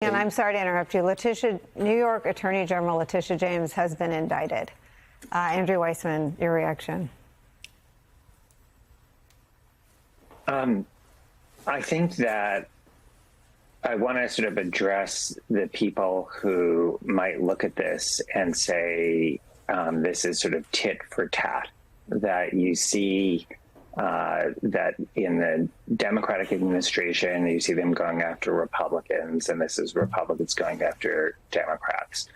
And I'm sorry to interrupt you. New York Attorney General Letitia James has been indicted. Andrew Weissman, your reaction? I think that I want to sort of address the people who might look at this and say this is sort of tit for tat, that you see that in the Democratic administration, you see them going after Republicans, and this is Republicans going after Democrats.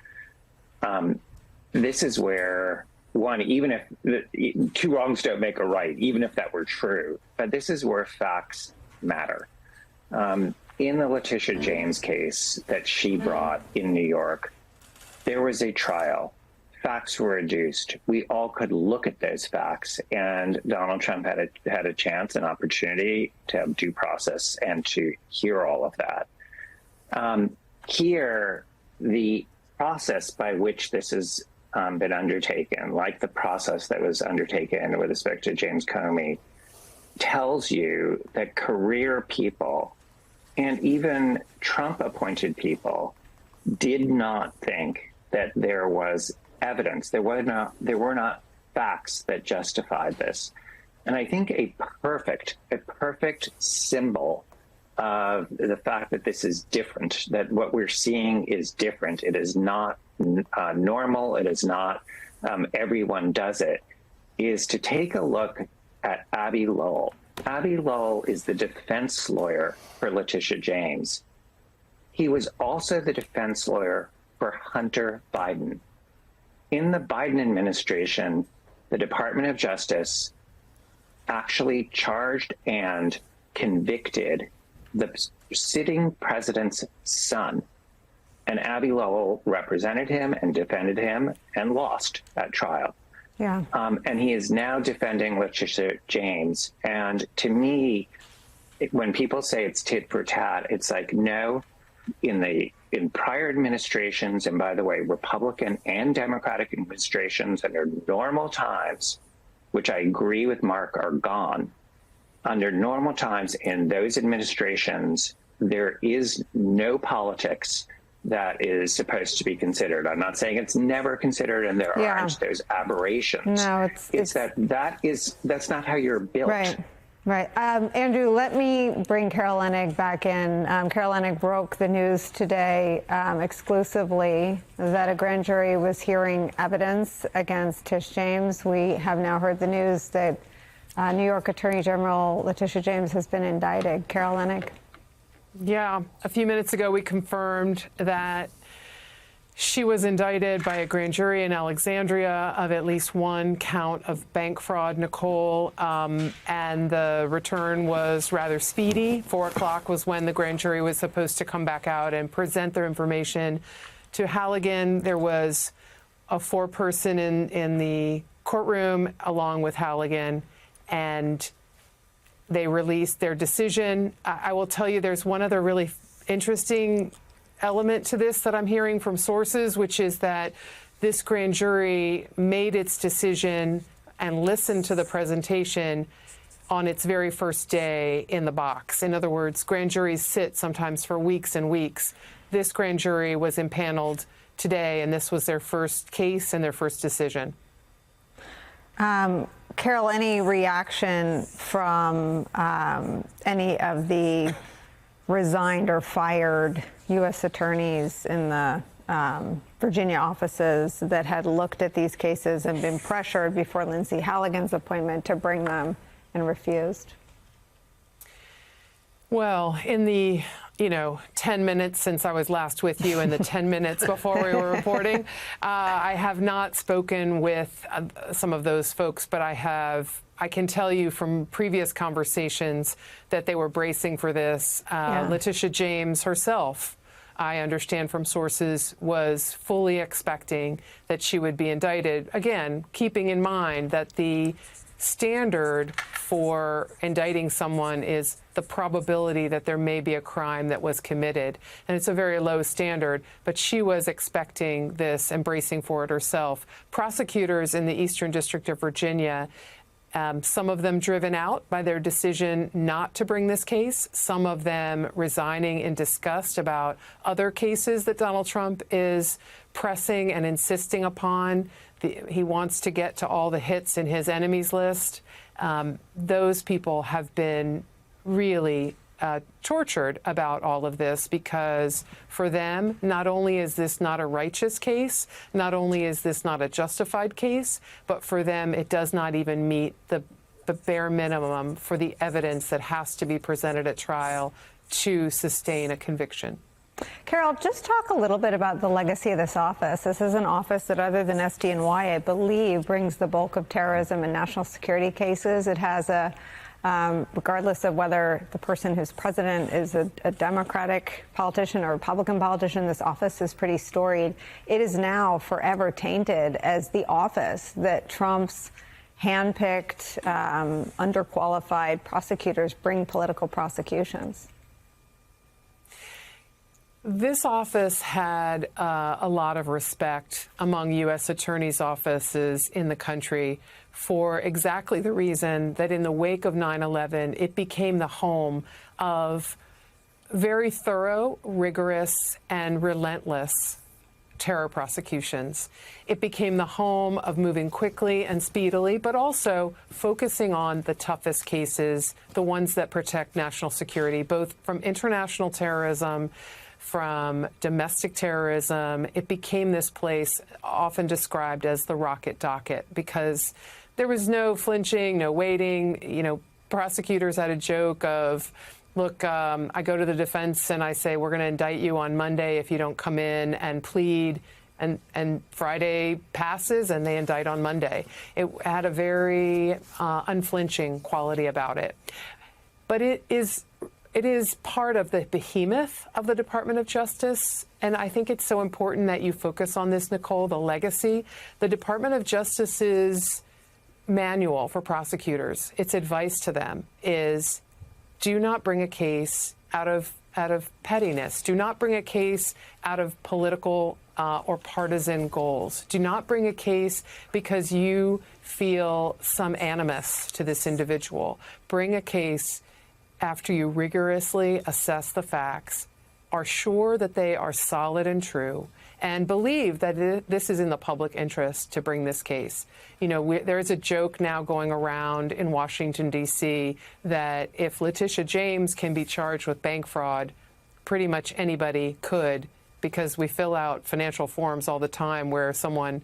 This is where, one, even if two wrongs don't make a right, even if that were true, but this is where facts matter. In the Letitia James case that she brought in New York, there was a trial. Facts were adduced. We all could look at those facts, and Donald Trump had a chance, an opportunity to have due process and to hear all of that. Here, the process by which this has been undertaken, like the process that was undertaken with respect to James Comey, tells you that career people and even Trump-appointed people did not think that there was evidence. There were not facts that justified this. And I think a perfect symbol of the fact that this is different, that what we're seeing is different. It is not normal. It is not everyone does it, is to take a look at Abbe Lowell. Abbe Lowell is the defense lawyer for Letitia James. He was also the defense lawyer for Hunter Biden. In the Biden administration, the Department of Justice actually charged and convicted the sitting president's son. And Abbe Lowell represented him and defended him and lost at trial. Yeah. And he is now defending Letitia James. And to me, when people say it's tit for tat, it's like, no, in prior administrations, and by the way, Republican and Democratic administrations under normal times, which I agree with Mark are gone, under normal times in those administrations, there is no politics that is supposed to be considered. I'm not saying it's never considered, and there aren't those aberrations. No, that's not how you're built. Right. Andrew, let me bring Carol Leonnig back in. Carol Leonnig broke the news today exclusively that a grand jury was hearing evidence against Tish James. We have now heard the news that New York Attorney General Letitia James has been indicted. Carol Leonnig. Yeah, a few minutes ago, we confirmed that she was indicted by a grand jury in Alexandria of at least one count of bank fraud, Nicole, and the return was rather speedy. 4 o'clock was when the grand jury was supposed to come back out and present their information to Halligan. There was a four-person in the courtroom along with Halligan, and they released their decision. I will tell you there's one other really interesting element to this that I'm hearing from sources, which is that this grand jury made its decision and listened to the presentation on its very first day in the box. In other words, grand juries sit sometimes for weeks and weeks. This grand jury was impaneled today, and this was their first case and their first decision. Carol, any reaction from any of the resigned or fired U.S. attorneys in the Virginia offices that had looked at these cases and been pressured before Lindsay Halligan's appointment to bring them and refused? Well, in the 10 minutes since I was last with you and the 10 minutes before we were reporting, I have not spoken with some of those folks, but I can tell you from previous conversations that they were bracing for this. Letitia James herself, I understand from sources, was fully expecting that she would be indicted. Again, keeping in mind that the standard for indicting someone is the probability that there may be a crime that was committed. And it's a very low standard, but she was expecting this and bracing for it herself. Prosecutors in the Eastern District of Virginia Some of them driven out by their decision not to bring this case, some of them resigning in disgust about other cases that Donald Trump is pressing and insisting upon. He wants to get to all the hits in his enemies list. Those people have been really tortured about all of this, because for them, not only is this not a righteous case, not only is this not a justified case, but for them, it does not even meet the bare minimum for the evidence that has to be presented at trial to sustain a conviction. Carol, just talk a little bit about the legacy of this office. This is an office that, other than SDNY, I believe, brings the bulk of terrorism and national security cases. It has a regardless of whether the person who's president is a Democratic politician or Republican politician, this office is pretty storied. It is now forever tainted as the office that Trump's handpicked, underqualified prosecutors bring political prosecutions. This office had a lot of respect among U.S. attorneys' offices in the country for exactly the reason that in the wake of 9/11, it became the home of very thorough, rigorous, and relentless terror prosecutions. It became the home of moving quickly and speedily, but also focusing on the toughest cases, the ones that protect national security, both from international terrorism, from domestic terrorism. It became this place often described as the rocket docket, because there was no flinching, no waiting. You know, prosecutors had a joke of, look, I go to the defense and I say, we're going to indict you on Monday if you don't come in and plead. And Friday passes and they indict on Monday. It had a very unflinching quality about it. But it is part of the behemoth of the Department of Justice. And I think it's so important that you focus on this, Nicole, the legacy. The Department of Justice's manual for prosecutors, its advice to them is, do not bring a case out of pettiness. Do not bring a case out of political or partisan goals. Do not bring a case because you feel some animus to this individual. Bring a case after you rigorously assess the facts, are sure that they are solid and true, and believe that this is in the public interest to bring this case. You know, there is a joke now going around in Washington, D.C., that if Letitia James can be charged with bank fraud, pretty much anybody could, because we fill out financial forms all the time where someone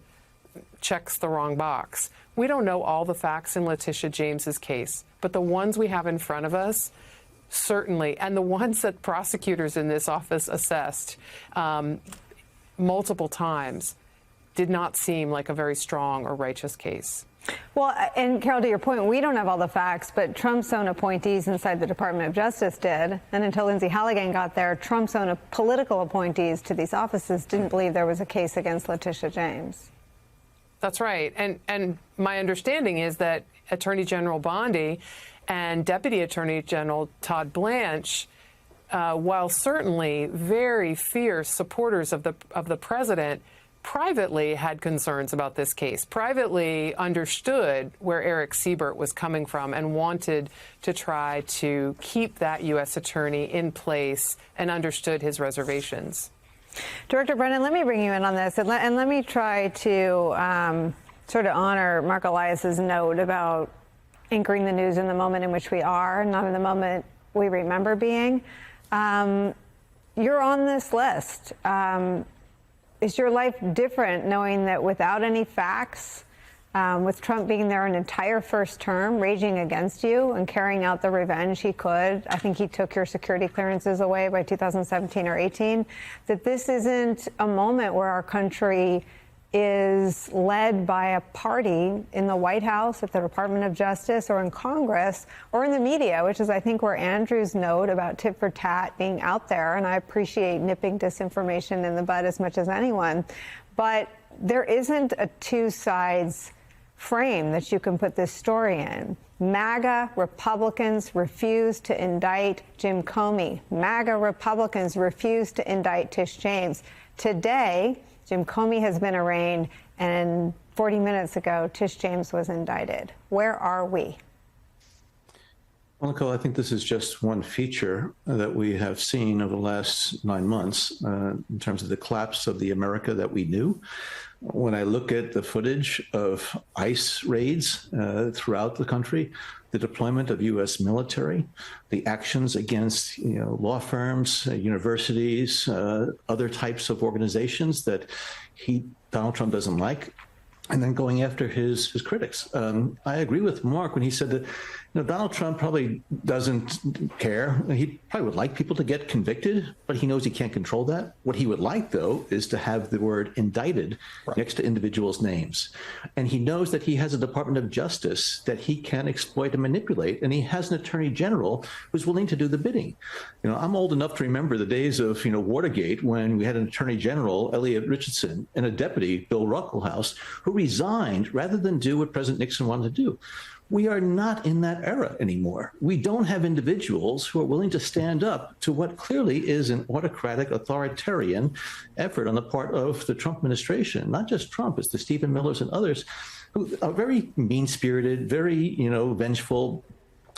checks the wrong box. We don't know all the facts in Letitia James's case, but the ones we have in front of us, certainly, and the ones that prosecutors in this office assessed multiple times, did not seem like a very strong or righteous case. Well, and Carol, to your point, we don't have all the facts, but Trump's own appointees inside the Department of Justice did. And until Lindsay Halligan got there, Trump's own political appointees to these offices didn't believe there was a case against Letitia James. That's right. And my understanding is that Attorney General Bondi and Deputy Attorney General Todd Blanche, while certainly very fierce supporters of the president, privately had concerns about this case, privately understood where Eric Siebert was coming from and wanted to try to keep that U.S. attorney in place and understood his reservations. Director Brennan, let me bring you in on this, and let me try to sort of honor Mark Elias's note about anchoring the news in the moment in which we are, not in the moment we remember being. You're on this list. Is your life different knowing that without any facts, with Trump being there an entire first term, raging against you and carrying out the revenge he could? I think he took your security clearances away by 2017 or 18, that this isn't a moment where our country is led by a party in the White House, at the Department of Justice, or in Congress, or in the media, which is, I think, where Andrew's note about tit for tat being out there, and I appreciate nipping disinformation in the bud as much as anyone, but there isn't a two sides frame that you can put this story in. MAGA Republicans refuse to indict Jim Comey. MAGA Republicans refuse to indict Tish James. Today, Jim Comey has been arraigned, and 40 minutes ago, Tish James was indicted. Where are we? Well, Nicole, I think this is just one feature that we have seen over the last 9 months in terms of the collapse of the America that we knew. When I look at the footage of ICE raids throughout the country, the deployment of U.S. military, the actions against law firms, universities, other types of organizations that Donald Trump doesn't like, and then going after his critics. I agree with Mark when he said that Donald Trump probably doesn't care. He probably would like people to get convicted, but he knows he can't control that. What he would like, though, is to have the word indicted next to individuals' names. And he knows that he has a Department of Justice that he can exploit and manipulate, and he has an Attorney General who's willing to do the bidding. I'm old enough to remember the days of Watergate, when we had an Attorney General, Elliot Richardson, and a deputy, Bill Ruckelshaus, who resigned rather than do what President Nixon wanted to do. We are not in that era anymore. We don't have individuals who are willing to stand up to what clearly is an autocratic, authoritarian effort on the part of the Trump administration. Not just Trump, it's the Stephen Millers and others who are very mean-spirited, very, vengeful,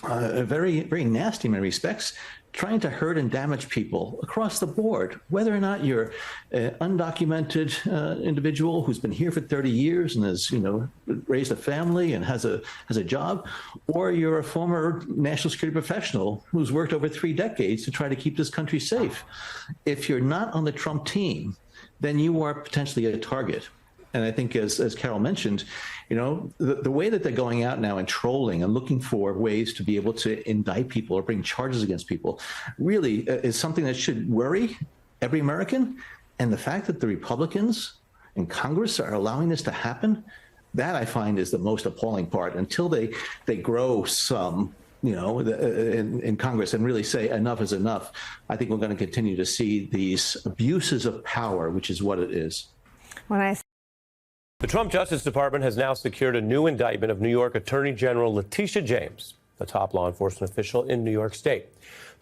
very, very nasty in many respects, trying to hurt and damage people across the board, whether or not you're an undocumented individual who's been here for 30 years and has, raised a family and has a job, or you're a former national security professional who's worked over 3 decades to try to keep this country safe. If you're not on the Trump team, then you are potentially a target. And I think, as Carol mentioned, the way that they're going out now and trolling and looking for ways to be able to indict people or bring charges against people really is something that should worry every American. And the fact that the Republicans in Congress are allowing this to happen, that I find is the most appalling part. Until they grow some, in Congress and really say enough is enough, I think we're going to continue to see these abuses of power, which is what it is. The Trump Justice Department has now secured a new indictment of New York Attorney General Letitia James, a top law enforcement official in New York State.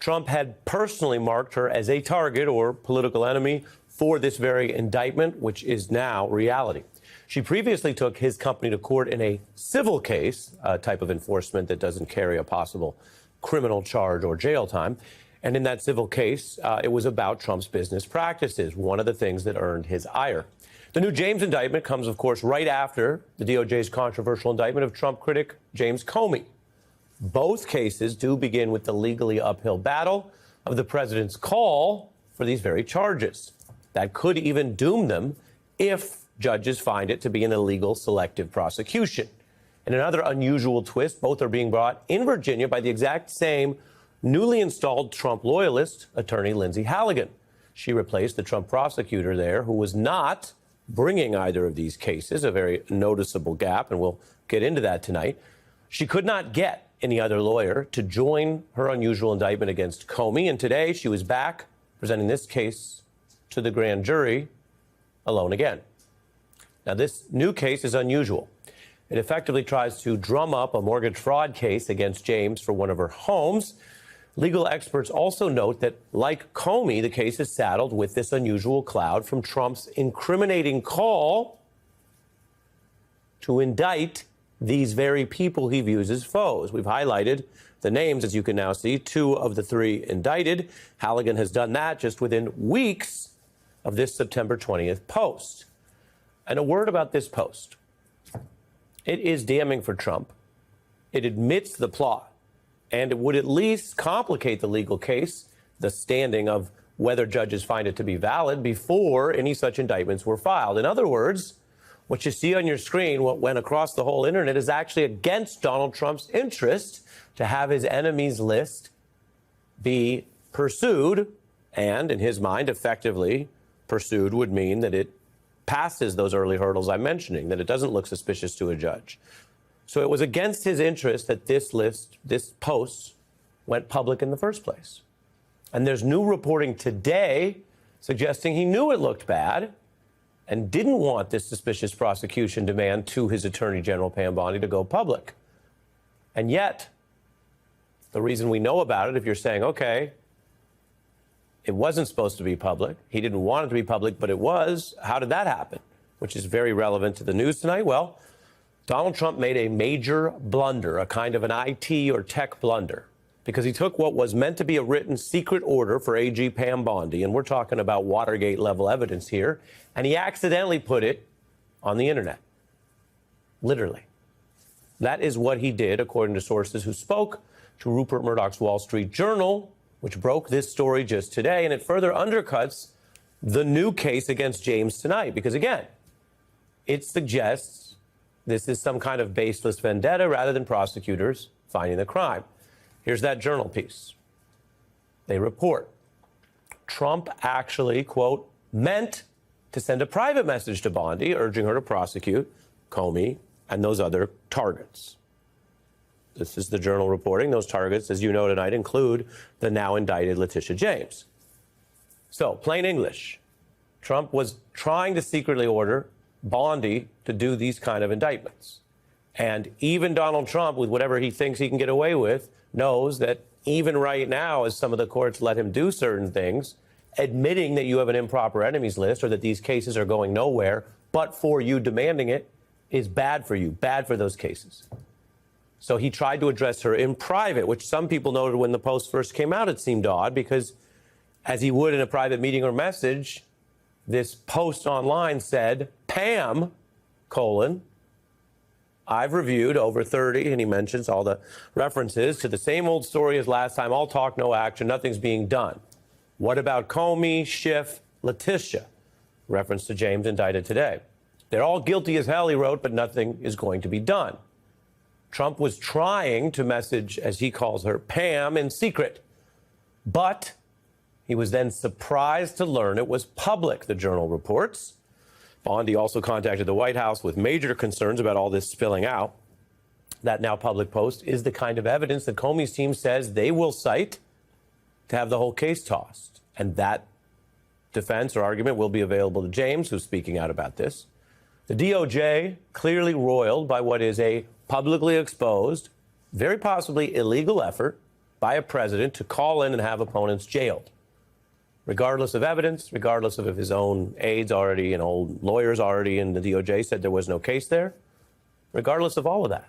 Trump had personally marked her as a target or political enemy for this very indictment, which is now reality. She previously took his company to court in a civil case, a type of enforcement that doesn't carry a possible criminal charge or jail time. And in that civil case, it was about Trump's business practices, one of the things that earned his ire. The new James indictment comes, of course, right after the DOJ's controversial indictment of Trump critic James Comey. Both cases do begin with the legally uphill battle of the president's call for these very charges. That could even doom them if judges find it to be an illegal selective prosecution. In another unusual twist, both are being brought in Virginia by the exact same newly installed Trump loyalist, attorney Lindsay Halligan. She replaced the Trump prosecutor there, who was not bringing either of these cases, a very noticeable gap, and we'll get into that tonight. She could not get any other lawyer to join her unusual indictment against Comey, and today she was back presenting this case to the grand jury alone again. Now, this new case is unusual. It effectively tries to drum up a mortgage fraud case against James for one of her homes. Legal experts also note that, like Comey, the case is saddled with this unusual cloud from Trump's incriminating call to indict these very people he views as foes. We've highlighted the names, as you can now see, 2 of the 3 indicted. Halligan has done that just within weeks of this September 20th post. And a word about this post. It is damning for Trump. It admits the plot. And it would at least complicate the legal case, the standing of whether judges find it to be valid before any such indictments were filed. In other words, what you see on your screen, what went across the whole internet, is actually against Donald Trump's interest to have his enemies list be pursued. And in his mind, effectively pursued would mean that it passes those early hurdles I'm mentioning, that it doesn't look suspicious to a judge. So it was against his interest that this list, this post, went public in the first place. And there's new reporting today suggesting he knew it looked bad and didn't want this suspicious prosecution demand to his Attorney General Pam Bondi to go public. And yet, the reason we know about it, if you're saying, okay, It wasn't supposed to be public. He didn't want it to be public, but it was. How did that happen? Which is very relevant to the news tonight. Well, Donald Trump made a major blunder, a kind of an IT or tech blunder, because he took what was meant to be a written secret order for AG Pam Bondi, and we're talking about Watergate level evidence here, and he accidentally put it on the internet. Literally. That is what he did, according to sources who spoke to Rupert Murdoch's Wall Street Journal, which broke this story just today, and it further undercuts the new case against James tonight, because again, it suggests this is some kind of baseless vendetta rather than prosecutors finding the crime. Here's that Journal piece. They report Trump actually, quote, meant to send a private message to Bondi urging her to prosecute Comey and those other targets. This is the Journal reporting. Those targets, as you know tonight, include the now indicted Letitia James. So, plain English, Trump was trying to secretly order Bondi to do these kind of indictments. And even Donald Trump, with whatever he thinks he can get away with, knows that even right now, as some of the courts let him do certain things, admitting that you have an improper enemies list or that these cases are going nowhere, but for you demanding it, is bad for you, bad for those cases. So he tried to address her in private, which some people noted when the post first came out, it seemed odd because, as he would in a private meeting or message, this post online said, Pam, I've reviewed over 30, and he mentions all the references to the same old story as last time, all talk, no action, nothing's being done. What about Comey, Schiff, Letitia? Reference to James indicted today. They're all guilty as hell, he wrote, but nothing is going to be done. Trump was trying to message, as he calls her, Pam in secret. But he was then surprised to learn it was public, the Journal reports. Bondi also contacted the White House with major concerns about all this spilling out. That now public post is the kind of evidence that Comey's team says they will cite to have the whole case tossed. And that defense or argument will be available to James, who's speaking out about this. The DOJ, clearly roiled by what is a publicly exposed, very possibly illegal effort by a president to call in and have opponents jailed. Regardless of evidence, regardless of if his own aides already and old lawyers already in the DOJ said there was no case there, regardless of all of that.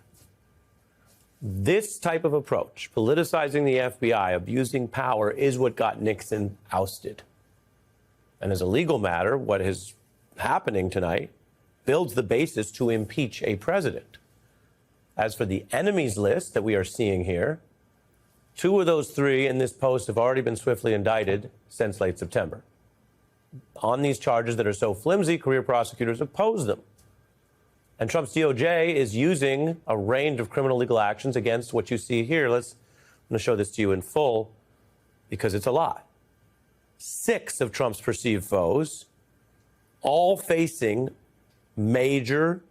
This type of approach, politicizing the FBI, abusing power, is what got Nixon ousted. And as a legal matter, what is happening tonight builds the basis to impeach a president. As for the enemies list that we are seeing here, 2 of those 3 in this post have already been swiftly indicted since late September. On these charges that are so flimsy, career prosecutors oppose them. And Trump's DOJ is using a range of criminal legal actions against what you see here. I'm going to show this to you in full because it's a lot. 6 of Trump's perceived foes, all facing major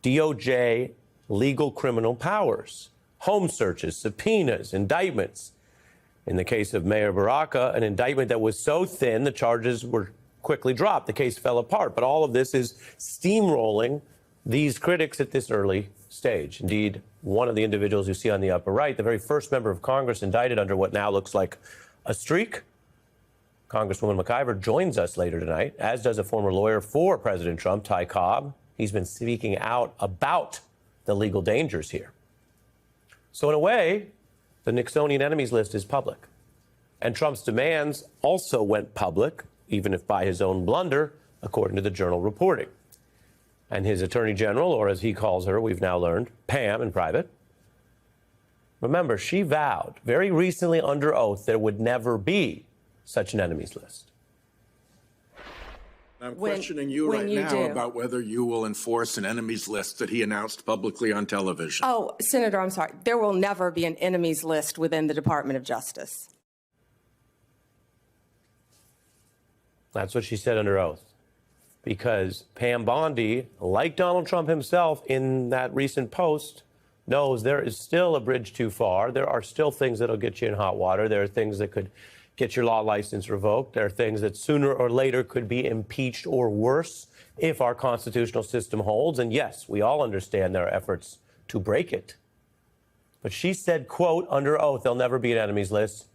DOJ legal criminal powers. Home searches, subpoenas, indictments. In the case of Mayor Baraka, an indictment that was so thin the charges were quickly dropped. The case fell apart. But all of this is steamrolling these critics at this early stage. Indeed, one of the individuals you see on the upper right, the very first member of Congress indicted under what now looks like a streak, Congresswoman McIver, joins us later tonight, as does a former lawyer for President Trump, Ty Cobb. He's been speaking out about the legal dangers here. So in a way, the Nixonian enemies list is public. And Trump's demands also went public, even if by his own blunder, according to the Journal reporting. And his attorney general, or as he calls her, we've now learned, Pam in private. Remember, she vowed very recently under oath there would never be such an enemies list. I'm questioning you right now about whether you will enforce an enemies list that he announced publicly on television. Oh, Senator, I'm sorry. There will never be an enemies list within the Department of Justice. That's what she said under oath. Because Pam Bondi, like Donald Trump himself in that recent post, knows there is still a bridge too far. There are still things that'll get you in hot water. There are things that could get your law license revoked. There are things that sooner or later could be impeached or worse if our constitutional system holds. And yes, we all understand there are efforts to break it. But she said, quote, under oath, there'll never be an enemies list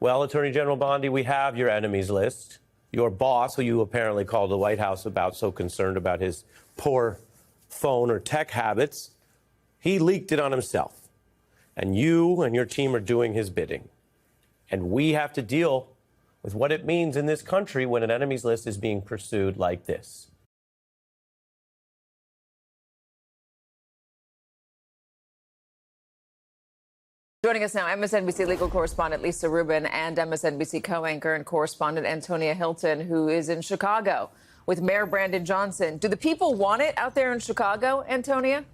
Well, Attorney General Bondi, we have your enemies list. Your boss, who you apparently called the White House about, so concerned about his poor phone or tech habits, he leaked it on himself. And you and your team are doing his bidding. And we have to deal with what it means in this country when an enemies list is being pursued like this. Joining us now, MSNBC legal correspondent Lisa Rubin and MSNBC co-anchor and correspondent Antonia Hilton, who is in Chicago with Mayor Brandon Johnson. Do the people want it out there in Chicago, Antonia?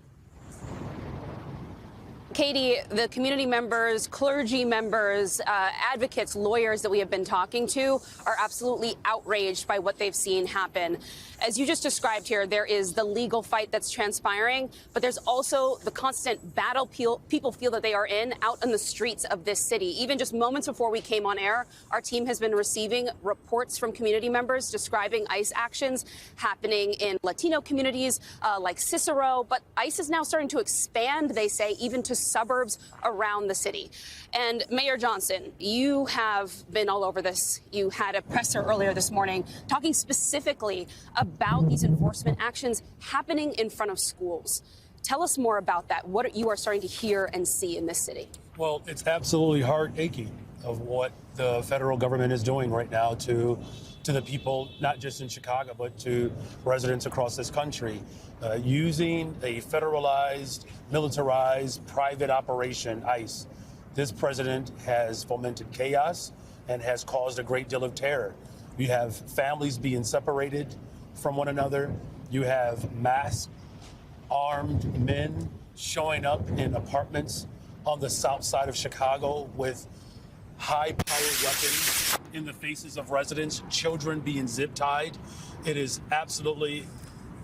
Katie, the community members, clergy members, advocates, lawyers that we have been talking to are absolutely outraged by what they've seen happen. As you just described here, there is the legal fight that's transpiring, but there's also the constant battle people feel that they are in out in the streets of this city. Even just moments before we came on air, our team has been receiving reports from community members describing ICE actions happening in Latino communities like Cicero, but ICE is now starting to expand, they say, even to suburbs around the city. And Mayor Johnson, you have been all over this. You had a presser earlier this morning talking specifically about these enforcement actions happening in front of schools. Tell us more about that, what you are starting to hear and see in this city. Well, it's absolutely heart-aching of what the federal government is doing right now to the people, not just in Chicago, but to residents across this country, using a federalized, militarized, private operation, ICE. This president has fomented chaos and has caused a great deal of terror. You have families being separated from one another. You have masked, armed men showing up in apartments on the south side of Chicago with high-powered weapons in the faces of residents, children being zip-tied. It is absolutely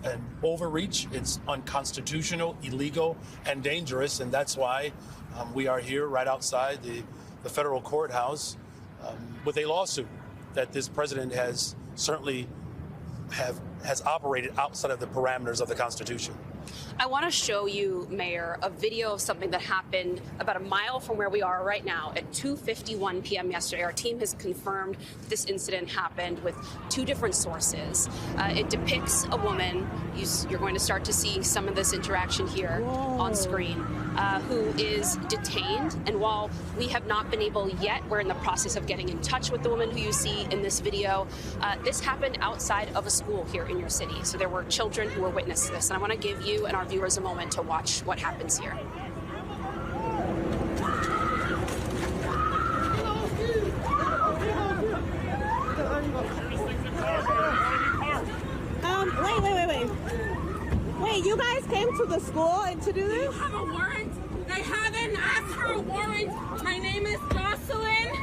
an overreach. It's unconstitutional, illegal, and dangerous, and that's why we are here right outside the federal courthouse with a lawsuit that this president has certainly has operated outside of the parameters of the Constitution. I want to show you, Mayor, a video of something that happened about a mile from where we are right now at 2:51 p.m. yesterday. Our team has confirmed that this incident happened with two different sources. It depicts a woman, you're going to start to see some of this interaction here on screen, who is detained. And while we have not been able yet, we're in the process of getting in touch with the woman who you see in this video. This happened outside of a school here in your city. So there were children who were witness to this. And I want to give you and our viewers a moment to watch what happens here. Wait, you guys came to the school and to do this? Do you have a warrant? They haven't asked for a warrant. My name is Jocelyn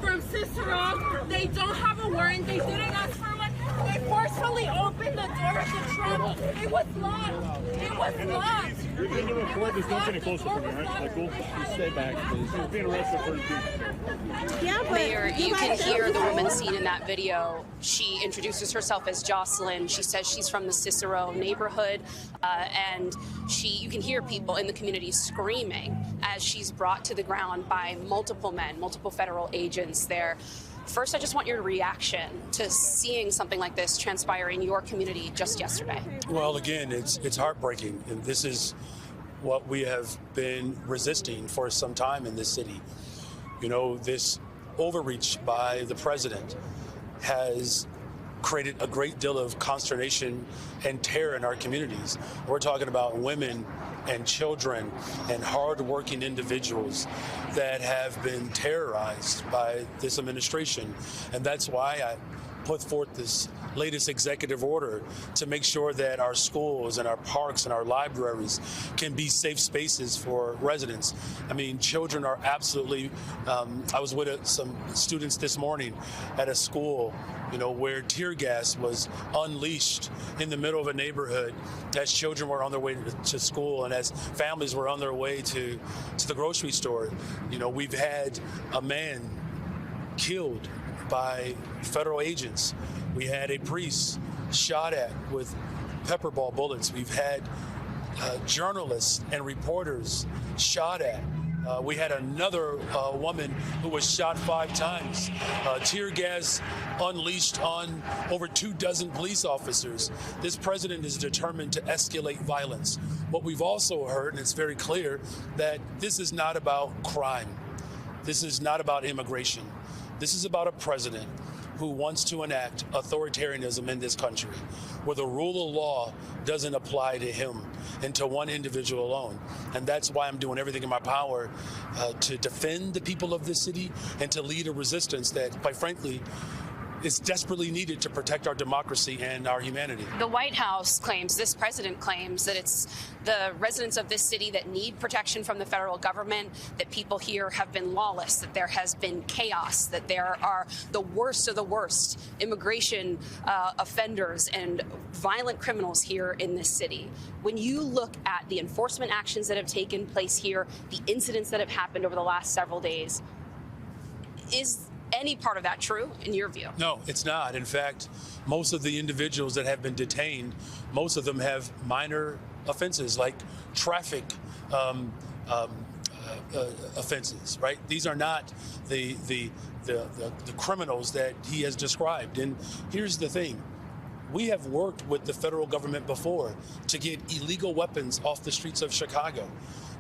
from Cicero. They don't have a warrant. They didn't ask for one. They forcefully opened the door of the truck. It was locked. It was locked. You're going to record this. Don't get any closer from here, right? Like, cool. Just stay back, please. You're being arrested for impeachment. Yeah, but Mayor, you can hear the woman seen in that video. She introduces herself as Jocelyn. She says she's from the Cicero neighborhood, and you can hear people in the community screaming as she's brought to the ground by multiple men, multiple federal agents there. First, I just want your reaction to seeing something like this transpire in your community just yesterday. Well, again, it's heartbreaking, and this is what we have been resisting for some time in this city. You know, this overreach by the president has created a great deal of consternation and terror in our communities. We're talking about women and children and hardworking individuals that have been terrorized by this administration. And that's why I put forth this latest executive order to make sure that our schools and our parks and our libraries can be safe spaces for residents. I mean, children are absolutely, I was with some students this morning at a school, you know, where tear gas was unleashed in the middle of a neighborhood as children were on their way to school and as families were on their way to the grocery store. You know, we've had a man killed by federal agents. We had a priest shot at with pepper ball bullets. We've had journalists and reporters shot at We had another woman who was shot 5 times, tear gas unleashed on over 24 police officers. This president is determined to escalate violence. What we've also heard, and it's very clear, that this is not about crime. This is not about immigration. This is about a president who wants to enact authoritarianism in this country, where the rule of law doesn't apply to him and to one individual alone. And that's why I'm doing everything in my power to defend the people of this city and to lead a resistance that, quite frankly, is desperately needed to protect our democracy and our humanity. The White House claims, this president claims, that it's the residents of this city that need protection from the federal government, that people here have been lawless, that there has been chaos, that there are the worst of the worst immigration offenders and violent criminals here in this city. When you look at the enforcement actions that have taken place here, the incidents that have happened over the last several days, is any part of that true in your view? No, it's not. In fact, most of the individuals that have been detained, most of them have minor offenses like traffic offenses, right? These are not the criminals that he has described. And here's the thing. We have worked with the federal government before to get illegal weapons off the streets of Chicago.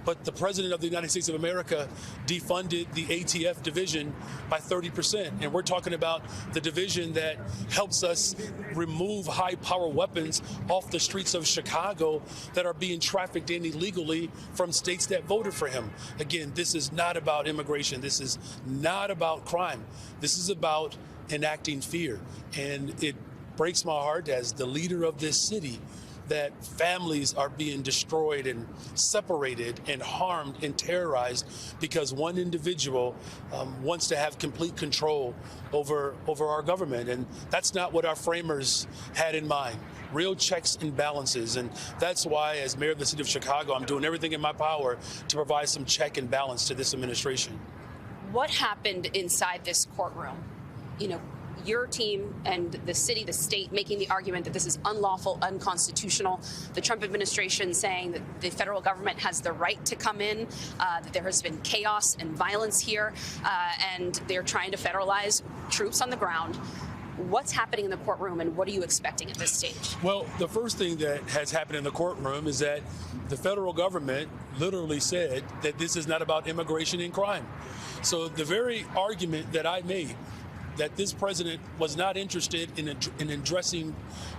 But the president of the United States of America defunded the ATF division by 30%. And we're talking about the division that helps us remove high-power weapons off the streets of Chicago that are being trafficked in illegally from states that voted for him. Again, this is not about immigration. This is not about crime. This is about enacting fear. And it breaks my heart as the leader of this city that families are being destroyed and separated and harmed and terrorized because one individual wants to have complete control over our government. And that's not what our framers had in mind. Real checks and balances. And that's why, as mayor of the city of Chicago, I'm doing everything in my power to provide some check and balance to this administration. What happened inside this courtroom? You know, your team and the city, the state, making the argument that this is unlawful, unconstitutional. The Trump administration saying that the federal government has the right to come in, that there has been chaos and violence here, and they're trying to federalize troops on the ground. What's happening in the courtroom, and what are you expecting at this stage? Well, the first thing that has happened in the courtroom is that the federal government literally said that this is not about immigration and crime. So the very argument that I made, that this president was not interested in addressing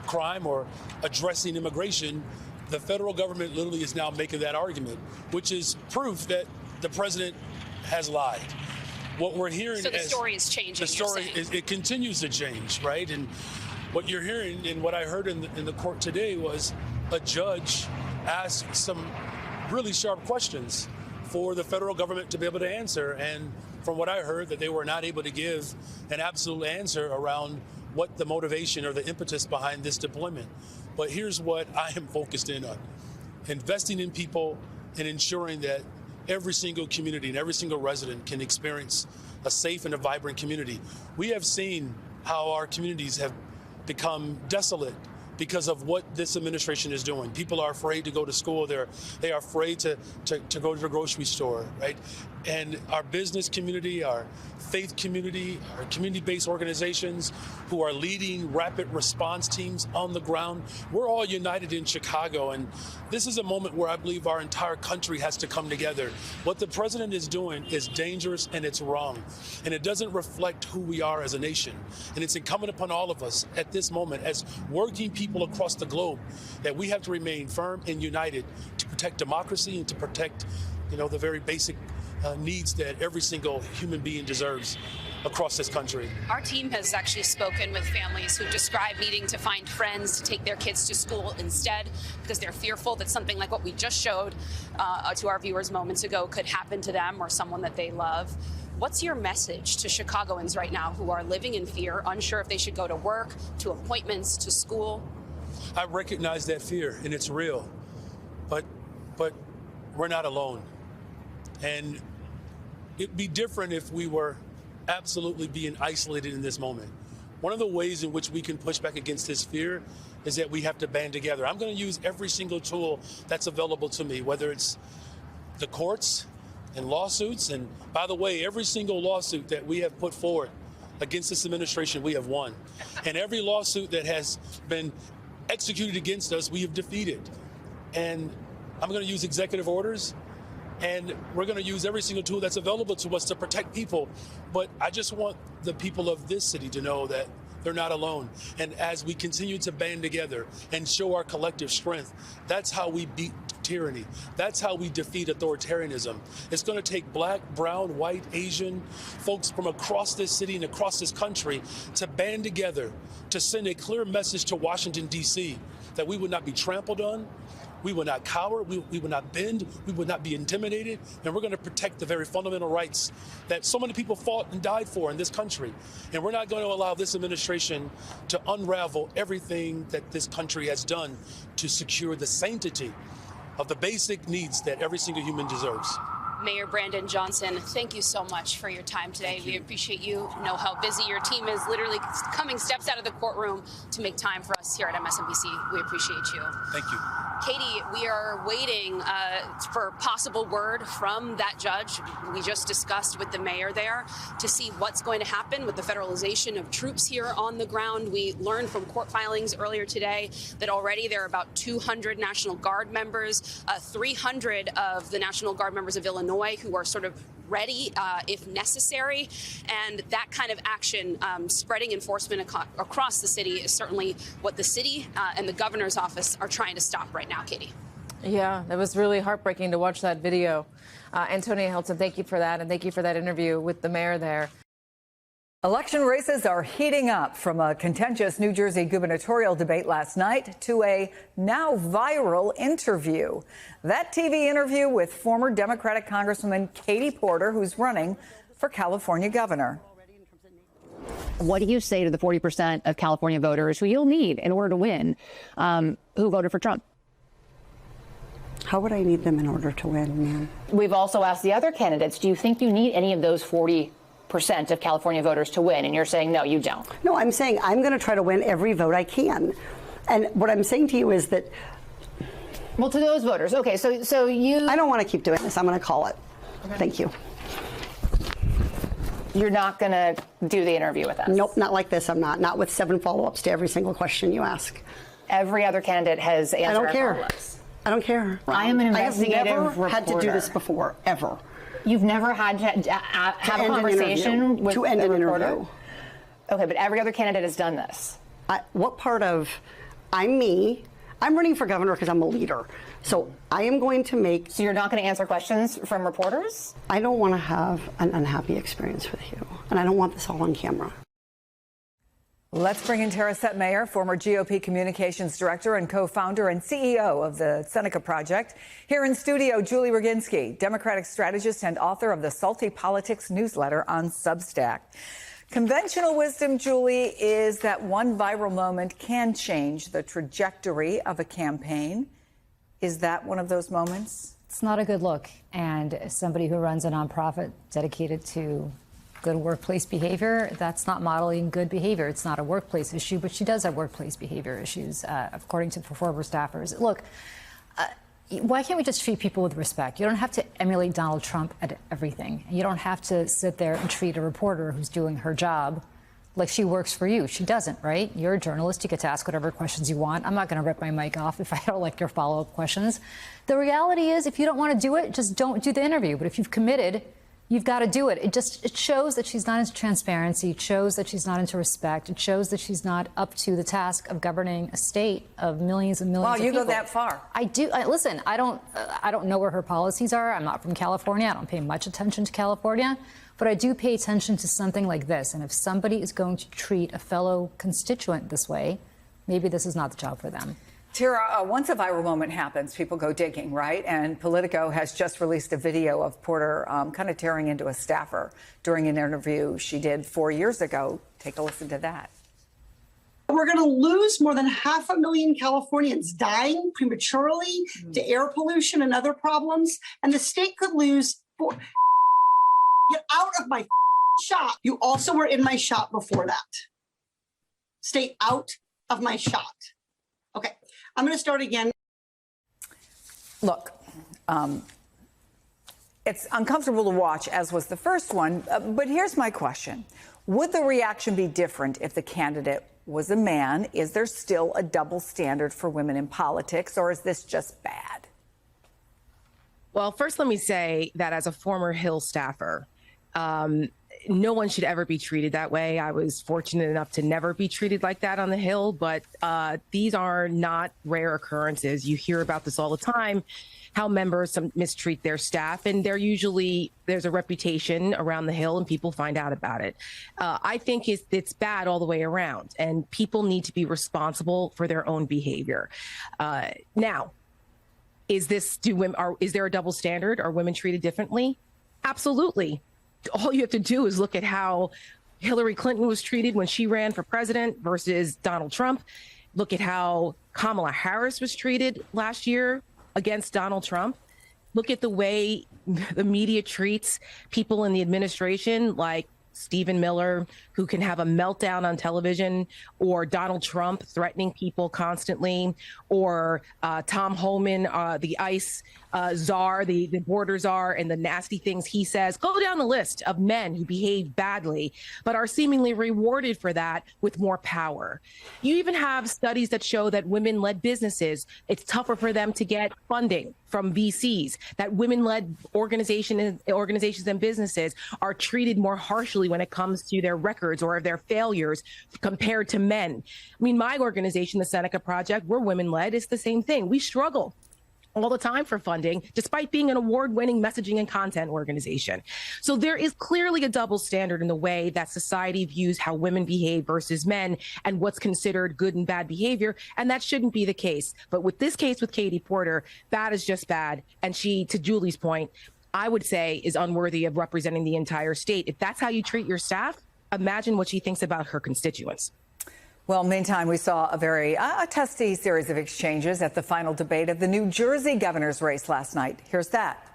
crime or addressing immigration, the federal government literally is now making that argument, which is proof that the president has lied. What we're hearing, so the story is changing. The story it continues to change, right? And what you're hearing and what I heard in the court today was a judge ask some really sharp questions for the federal government to be able to answer. And from what I heard, that they were not able to give an absolute answer around what the motivation or the impetus behind this deployment. But here's what I am focused in on: investing in people and ensuring that every single community and every single resident can experience a safe and a vibrant community. We have seen how our communities have become desolate because of what this administration is doing. People are afraid to go to school. They are afraid to go to the grocery store, right? And our business community, our faith community, our community-based organizations who are leading rapid response teams on the ground, we're all united in Chicago. And this is a moment where I believe our entire country has to come together. What the president is doing is dangerous and it's wrong. And it doesn't reflect who we are as a nation. And it's incumbent upon all of us at this moment as working people across the globe that we have to remain firm and united to protect democracy and to protect, the very basic needs that every single human being deserves across this country. Our team has actually spoken with families who describe needing to find friends to take their kids to school instead because they're fearful that something like what we just showed to our viewers moments ago could happen to them or someone that they love. What's your message to Chicagoans right now who are living in fear, unsure if they should go to work, to appointments, to school? I recognize that fear, and it's real, but we're not alone. And it'd be different if we were absolutely being isolated in this moment. One of the ways in which we can push back against this fear is that we have to band together. I'm going to use every single tool that's available to me, whether it's the courts, and lawsuits. And by the way, every single lawsuit that we have put forward against this administration, we have won. And every lawsuit that has been executed against us, we have defeated. And I'm going to use executive orders, and we're going to use every single tool that's available to us to protect people. But I just want the people of this city to know that they're not alone. And as we continue to band together and show our collective strength, that's how we beat tyranny. That's how we defeat authoritarianism. It's going to take black, brown, white, Asian folks from across this city and across this country to band together to send a clear message to Washington, D.C. that we would not be trampled on, we will not cower, we will not bend, we will not be intimidated, and we're going to protect the very fundamental rights that so many people fought and died for in this country. And we're not going to allow this administration to unravel everything that this country has done to secure the sanctity of the basic needs that every single human deserves. Mayor Brandon Johnson, thank you so much for your time today. We appreciate you. Know how busy your team is, literally coming steps out of the courtroom to make time for us here at MSNBC. We appreciate you. Thank you. Katie, we are waiting for possible word from that judge we just discussed with the mayor there to see what's going to happen with the federalization of troops here on the ground. We learned from court filings earlier today that already there are about 200 National Guard members, 300 of the National Guard members of Illinois who are sort of ready if necessary. And that kind of action, spreading enforcement across the city, is certainly what the city and the governor's office are trying to stop right now, Katie. Yeah, it was really heartbreaking to watch that video. Antonia Hilton, thank you for that, and thank you for that interview with the mayor there. Election races are heating up, from a contentious New Jersey gubernatorial debate last night to a now viral interview. That TV interview with former Democratic Congresswoman Katie Porter, who's running for California governor. What do you say to the 40% of California voters who you'll need in order to win, who voted for Trump? How would I need them in order to win, ma'am? We've also asked the other candidates, do you think you need any of those 40% of California voters to win? And you're saying, no, you don't. No, I'm saying I'm going to try to win every vote I can. And what I'm saying to you is that... Well, to those voters, okay, so you... I don't want to keep doing this. I'm going to call it. Okay. Thank you. You're not going to do the interview with us? Nope, not like this. I'm not. Not with 7 follow-ups to every single question you ask. Every other candidate has answered. I don't care. Follow-ups. I don't care. I am an investigative reporter. I've never had to do this before, ever. You've never had to have a conversation with to end a an reporter? interview. Okay, but every other candidate has done this. What part of I'm me? I'm running for governor because I'm a leader. So I am going to make... So you're not going to answer questions from reporters? I don't want to have an unhappy experience with you. And I don't want this all on camera. Let's bring in Tara Setmayer, former GOP communications director and co-founder and CEO of the Seneca Project. Here in studio, Julie Roginski, Democratic strategist and author of the Salty Politics newsletter on Substack. Conventional wisdom, Julie, is that one viral moment can change the trajectory of a campaign. Is that one of those moments? It's not a good look. And as somebody who runs a nonprofit dedicated to good workplace behavior, that's not modeling good behavior. It's not a workplace issue, but she does have workplace behavior issues, according to former staffers. Look, why can't we just treat people with respect? You don't have to emulate Donald Trump at everything. You don't have to sit there and treat a reporter who's doing her job like she works for you. She doesn't, right? You're a journalist. You get to ask whatever questions you want. I'm not going to rip my mic off if I don't like your follow-up questions. The reality is, if you don't want to do it, just don't do the interview. But if you've committed, you've got to do it. It shows that she's not into transparency. It shows that she's not into respect. It shows that she's not up to the task of governing a state of millions and millions of people. Wow, you go that far. I do. Listen, I don't know where her policies are. I'm not from California. I don't pay much attention to California. But I do pay attention to something like this. And if somebody is going to treat a fellow constituent this way, maybe this is not the job for them. Tara, once a viral moment happens, people go digging, right? And Politico has just released a video of Porter kind of tearing into a staffer during an interview she did 4 years ago. Take a listen to that. We're going to lose more than 500,000 Californians dying prematurely to air pollution and other problems. And the state could lose... Get out of my shop. You also were in my shop before that. Stay out of my shop. Okay, I'm going to start again. Look, It's uncomfortable to watch, as was the first one. But here's my question. Would the reaction be different if the candidate was a man? Is there still a double standard for women in politics, or is this just bad? Well, first, let me say that as a former Hill staffer, no one should ever be treated that way. I was fortunate enough to never be treated like that on the Hill, but these are not rare occurrences. You hear about this all the time, how members mistreat their staff, and there's a reputation around the Hill and people find out about it. I think it's bad all the way around, and people need to be responsible for their own behavior. Now, is there a double standard? Are women treated differently? Absolutely. All you have to do is look at how Hillary Clinton was treated when she ran for president versus Donald Trump. Look at how Kamala Harris was treated last year against Donald Trump. Look at the way the media treats people in the administration, like Stephen Miller, who can have a meltdown on television, or Donald Trump threatening people constantly, or Tom Homan, the ICE czar, the border czar, and the nasty things he says. Go down the list of men who behave badly, but are seemingly rewarded for that with more power. You even have studies that show that women-led businesses, it's tougher for them to get funding from VCs, that women-led organizations and businesses are treated more harshly when it comes to their records or their failures compared to men. I mean, my organization, the Seneca Project, we're women-led. It's the same thing. We struggle all the time for funding, despite being an award-winning messaging and content organization. So there is clearly a double standard in the way that society views how women behave versus men and what's considered good and bad behavior, and that shouldn't be the case. But with this case with Katie Porter, bad is just bad, and she, to Julie's point, I would say is unworthy of representing the entire state. If that's how you treat your staff, imagine what she thinks about her constituents. Well, meantime, we saw a very testy series of exchanges at the final debate of the New Jersey governor's race last night. Here's that.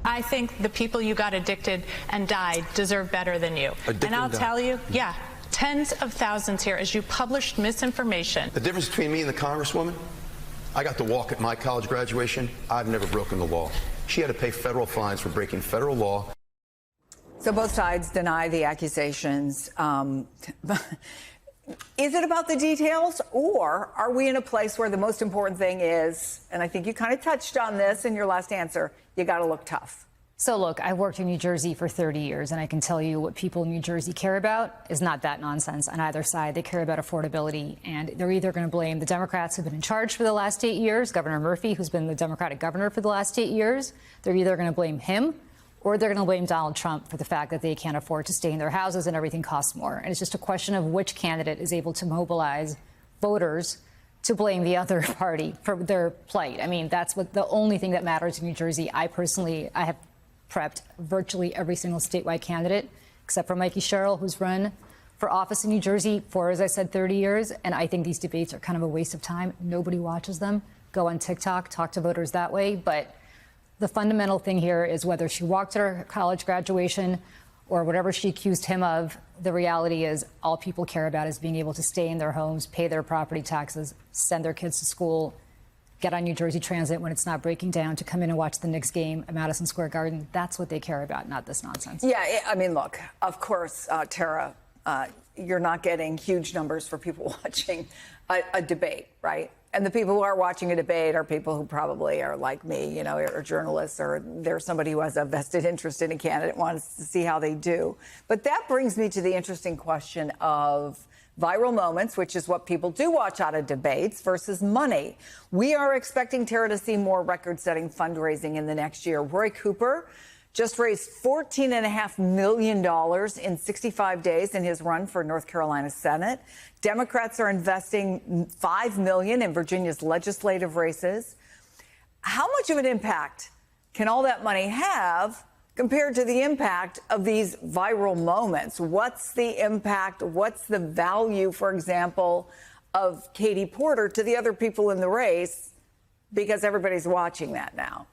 I think the people you got addicted and died deserve better than you. And I'll tell you, yeah, tens of thousands here as you published misinformation. The difference between me and the Congresswoman, I got to walk at my college graduation. I've never broken the law. She had to pay federal fines for breaking federal law. So both sides deny the accusations. Is it about the details, or are we in a place where the most important thing is, and I think you kind of touched on this in your last answer, you got to look tough? So look, I've worked in New Jersey for 30 years, and I can tell you what people in New Jersey care about is not that nonsense on either side. They care about affordability, and they're either going to blame the Democrats who've been in charge for the last 8 years, Governor Murphy, who's been the Democratic governor for the last 8 years. They're either going to blame him, or they're going to blame Donald Trump for the fact that they can't afford to stay in their houses and everything costs more. And it's just a question of which candidate is able to mobilize voters to blame the other party for their plight. I mean, that's the only thing that matters in New Jersey. I have prepped virtually every single statewide candidate, except for Mikey Sherrill, who's run for office in New Jersey for, as I said, 30 years. And I think these debates are kind of a waste of time. Nobody watches them. Go on TikTok, talk to voters that way. But the fundamental thing here is whether she walked to her college graduation or whatever she accused him of, the reality is all people care about is being able to stay in their homes, pay their property taxes, send their kids to school, get on New Jersey Transit when it's not breaking down, to come in and watch the Knicks game at Madison Square Garden. That's what they care about, not this nonsense. Yeah, I mean, look, of course, Tara, you're not getting huge numbers for people watching a debate, right? And the people who are watching a debate are people who probably are like me, you know, are journalists, or there's somebody who has a vested interest in a candidate, wants to see how they do. But that brings me to the interesting question of viral moments, which is what people do watch out of debates, versus money. We are expecting, Tara, to see more record-setting fundraising in the next year. Roy Cooper just raised $14.5 million in 65 days in his run for North Carolina Senate. Democrats are investing $5 million in Virginia's legislative races. How much of an impact can all that money have compared to the impact of these viral moments? What's the impact? What's the value, for example, of Katie Porter to the other people in the race? Because everybody's watching that now.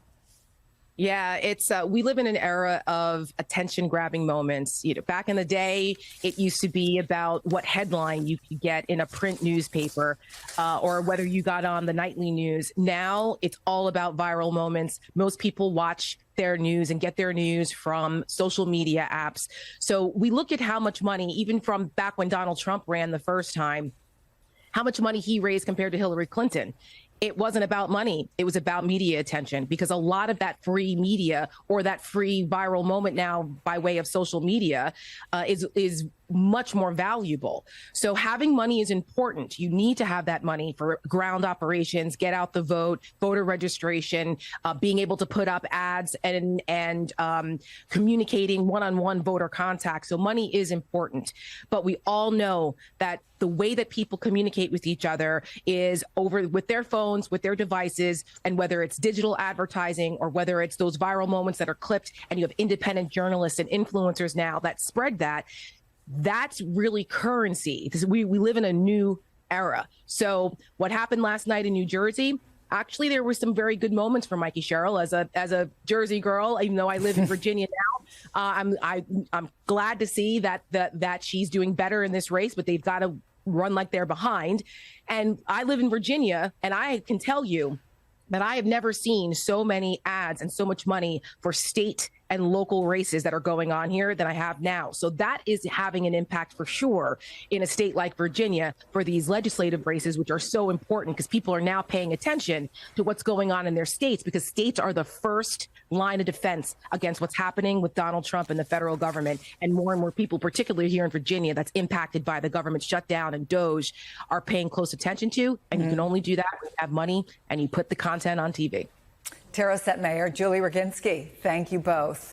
Yeah, it's we live in an era of attention-grabbing moments. Back in the day, it used to be about what headline you could get in a print newspaper, or whether you got on the nightly news. Now it's all about viral moments. Most people watch their news and get their news from social media apps. So we look at how much money, even from back when Donald Trump ran the first time, how much money he raised compared to Hillary Clinton. It wasn't about money. It was about media attention, because a lot of that free media, or that free viral moment now by way of social media, is much more valuable. So having money is important. You need to have that money for ground operations, get out the vote, voter registration, being able to put up ads, and communicating one-on-one voter contact. So money is important. But we all know that the way that people communicate with each other is over with their phones, with their devices, and whether it's digital advertising or whether it's those viral moments that are clipped, and you have independent journalists and influencers now that spread that, that's really currency. We live in a new era. So what happened last night in New Jersey, actually, there were some very good moments for Mikey Sherrill as a Jersey girl, even though I live in Virginia now. I'm glad to see that she's doing better in this race, but they've got to run like they're behind. And I live in Virginia, and I can tell you that I have never seen so many ads and so much money for state and local races that are going on here than I have now. So that is having an impact for sure in a state like Virginia for these legislative races, which are so important because people are now paying attention to what's going on in their states, because states are the first line of defense against what's happening with Donald Trump and the federal government. And more people, particularly here in Virginia, that's impacted by the government shutdown and DOJ, are paying close attention to. And you can only do that when you have money and you put the content on TV. Tara Setmayer, Julie Roginski, thank you both.